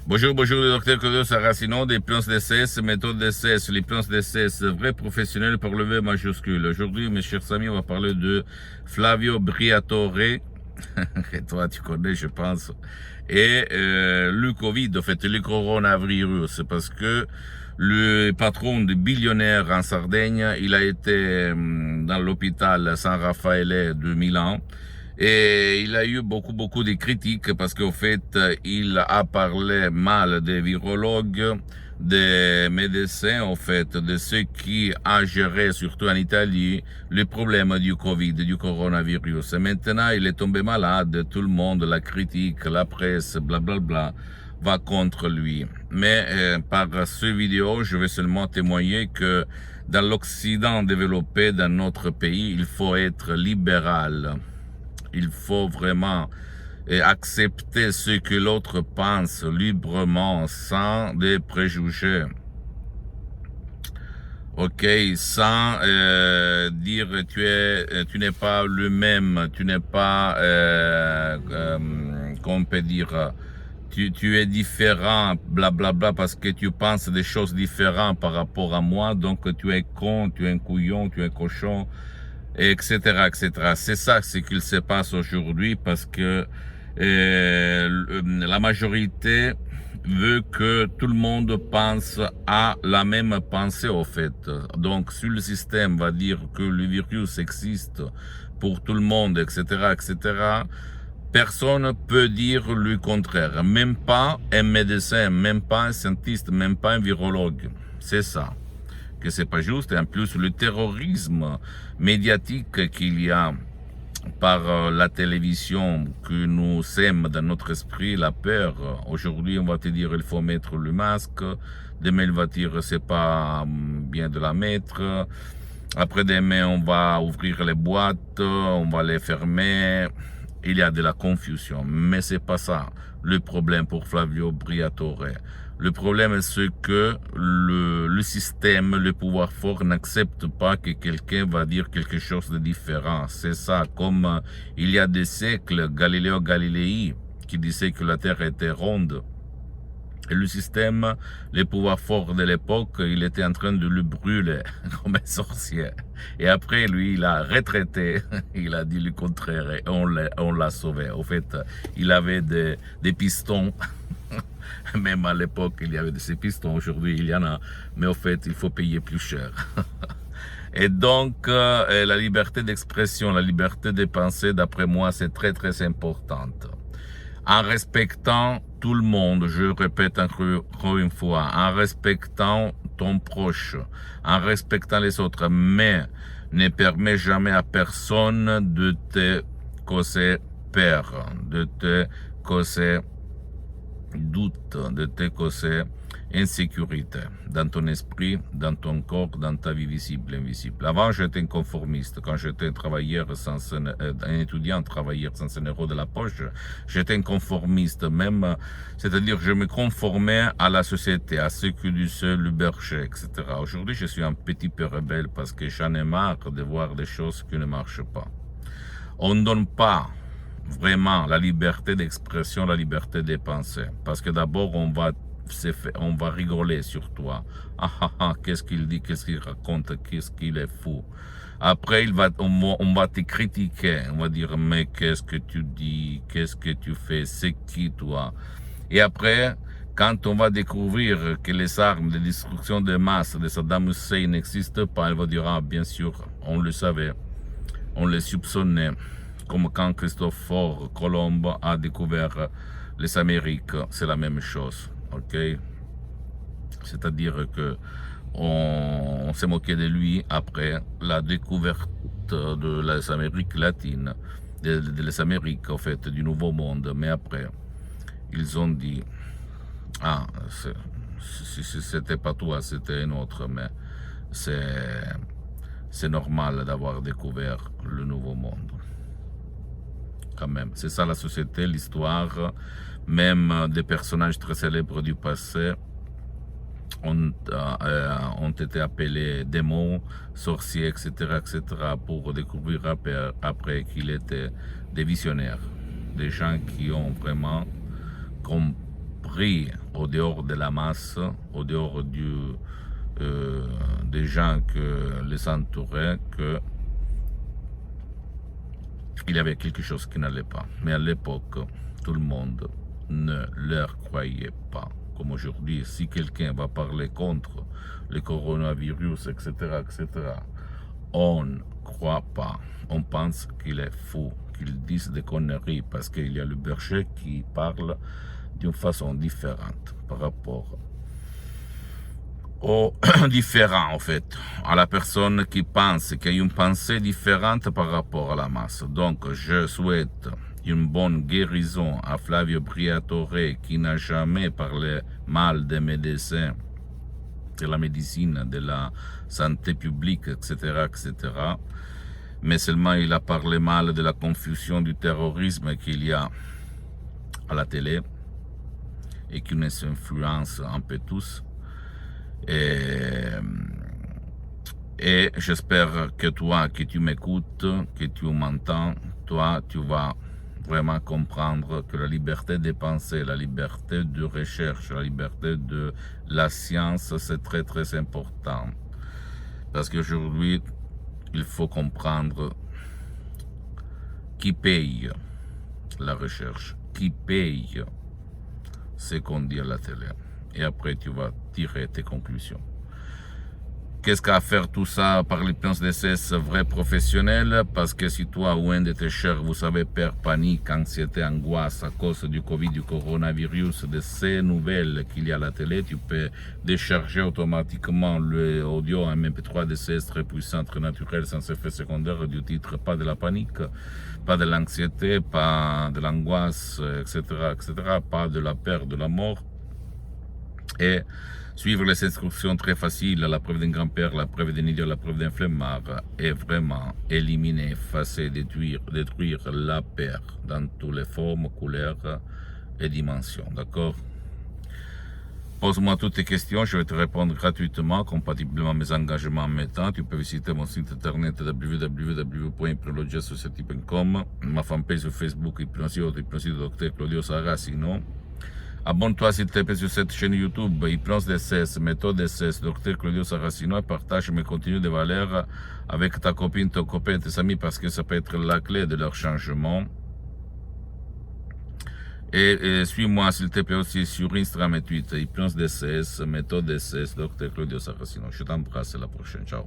Bonjour, bonjour, le docteur Claudio Saracino d'Hypnose DCS, méthode DCS, l'hypnose DCS, vrai professionnel par le V majuscule. Aujourd'hui, mes chers amis, on va parler de Flavio Briatore, que toi tu connais, je pense, et le Covid, en fait, le coronavirus, parce que le patron de billionnaire en Sardaigne, il a été dans l'hôpital San Raffaele de Milan. Et il a eu beaucoup de critiques parce qu'au fait, il a parlé mal des virologues, des médecins, en fait, de ceux qui ont géré, surtout en Italie, le problème du Covid, du coronavirus. Et maintenant, il est tombé malade, tout le monde, la critique, la presse, blablabla, va contre lui. Mais par ce vidéo, je vais seulement témoigner que dans l'Occident développé, dans notre pays, il faut être libéral. Il faut vraiment accepter ce que l'autre pense librement, sans des préjugés. Ok, sans dire tu n'es pas le même, tu n'es pas, comment on peut dire, tu es différent, blablabla, bla, bla, parce que tu penses des choses différentes par rapport à moi, donc tu es con, tu es un couillon, tu es un cochon, etc., etc. C'est ça ce qu'il se passe aujourd'hui parce que la majorité veut que tout le monde pense à la même pensée au fait. Donc, si le système va dire que le virus existe pour tout le monde, etc., etc., personne ne peut dire le contraire. Même pas un médecin, même pas un scientiste, même pas un virologue. C'est ça. Que c'est pas juste. Et en plus, le terrorisme médiatique qu'il y a par la télévision que nous sème dans notre esprit, la peur. Aujourd'hui, on va te dire il faut mettre le masque. Demain, il va dire c'est pas bien de la mettre. Après-demain, on va ouvrir les boîtes, on va les fermer. Il y a de la confusion, mais c'est pas ça le problème pour Flavio Briatore. Le problème c'est que le système, le pouvoir fort n'accepte pas que quelqu'un va dire quelque chose de différent. C'est ça, comme il y a des siècles, Galileo Galilei qui disait que la Terre était ronde. Et le système, les pouvoirs forts de l'époque, il était en train de le brûler comme un sorcier. Et après, lui, il a retraité, il a dit le contraire et on l'a sauvé. Au fait, il avait des pistons. Même à l'époque, il y avait de ces pistons. Aujourd'hui, il y en a. Mais au fait, il faut payer plus cher. Et donc, la liberté d'expression, la liberté de penser, d'après moi, c'est très, très importante. En respectant tout le monde, je répète encore une fois, en respectant ton proche, en respectant les autres, mais ne permets jamais à personne de te causer peur, de te causer doute, de te causer insécurité dans ton esprit, dans ton corps, dans ta vie visible et invisible. Avant, j'étais un conformiste. Quand j'étais un étudiant travailleur sans un euro de la poche, j'étais un conformiste. Même, c'est-à-dire, je me conformais à la société, à ce que disait le berger, etc. Aujourd'hui, je suis un petit peu rebelle parce que j'en ai marre de voir des choses qui ne marchent pas. On ne donne pas vraiment la liberté d'expression, la liberté de penser. Parce que d'abord, on va rigoler sur toi. Ah ah ah, qu'est-ce qu'il dit, qu'est-ce qu'il raconte, qu'est-ce qu'il est fou. Après, on va te critiquer. On va dire, mais qu'est-ce que tu dis, qu'est-ce que tu fais, c'est qui toi? Et après, quand on va découvrir que les armes de destruction de masse de Saddam Hussein n'existent pas, on va dire, ah, bien sûr, on le savait, on le soupçonnait. Comme quand Christophe Colomb a découvert les Amériques, c'est la même chose, ok? C'est-à-dire que on s'est moqué de lui après la découverte de les Amériques latines, de les Amériques, en fait, du Nouveau Monde. Mais après, ils ont dit, ah, si c'était pas toi, c'était un autre, mais c'est normal d'avoir découvert le Nouveau Monde. Quand même. C'est ça la société, l'histoire, même des personnages très célèbres du passé ont été appelés démons, sorciers, etc., etc., pour découvrir après qu'ils étaient des visionnaires, des gens qui ont vraiment compris conneries au dehors de la masse, au dehors des gens que les entouraient, qu'il y avait quelque chose qui n'allait pas. Mais à l'époque, tout le monde ne leur croyait pas. Comme aujourd'hui, si quelqu'un va parler contre le coronavirus, etc., etc., on ne croit pas. On pense qu'il est fou, qu'il dise des conneries, parce qu'il y a le berger qui parle d'une façon différente par rapport aux différents, en fait, à la personne qui pense, qui a une pensée différente par rapport à la masse. Donc, je souhaite une bonne guérison à Flavio Briatore, qui n'a jamais parlé mal des médecins, de la médecine, de la santé publique, etc., etc. Mais seulement il a parlé mal de la confusion du terrorisme qu'il y a à la télé et qui nous influence un peu tous. Et j'espère que toi, que tu m'écoutes, que tu m'entends, toi, tu vas vraiment comprendre que la liberté de penser, la liberté de recherche, la liberté de la science, c'est très très important. Parce qu'aujourd'hui, il faut comprendre qui paye la recherche, qui paye ce qu'on dit à la télé. Et après, tu vas tirer tes conclusions. Qu'est-ce qu'à faire tout ça par l'hypnose DCS vrai professionnel? Parce que si toi ou un de tes chers, vous avez peur, panique, anxiété, angoisse à cause du Covid, du coronavirus, de ces nouvelles qu'il y a à la télé, tu peux décharger automatiquement l'audio MP3 DCS très puissant, très naturel, sans effet secondaire, du titre pas de la panique, pas de l'anxiété, pas de l'angoisse, etc., etc., pas de la peur de la mort. Et suivre les instructions très faciles, la preuve d'un grand-père, la preuve d'un idiot, la preuve d'un flemmard, et vraiment éliminer, effacer, détruire la peur dans toutes les formes, couleurs et dimensions. D'accord? Pose-moi toutes tes questions, je vais te répondre gratuitement, compatiblement à mes engagements en même temps. Tu peux visiter mon site internet www.hypnologiassociative.com, ma fanpage sur Facebook, Hypnosie Dr Claudio Saracino. Abonne-toi s'il te plaît sur cette chaîne YouTube, Hypnose DCS, méthode DCS, Dr Claudio Saracino, et partage mes contenus de valeur avec ta copine, ton copain, tes amis, parce que ça peut être la clé de leur changement. Et suis-moi s'il te plaît aussi sur Instagram et Twitter, Hypnose DCS, méthode DCS, Dr Claudio Saracino. Je t'embrasse, à la prochaine, ciao.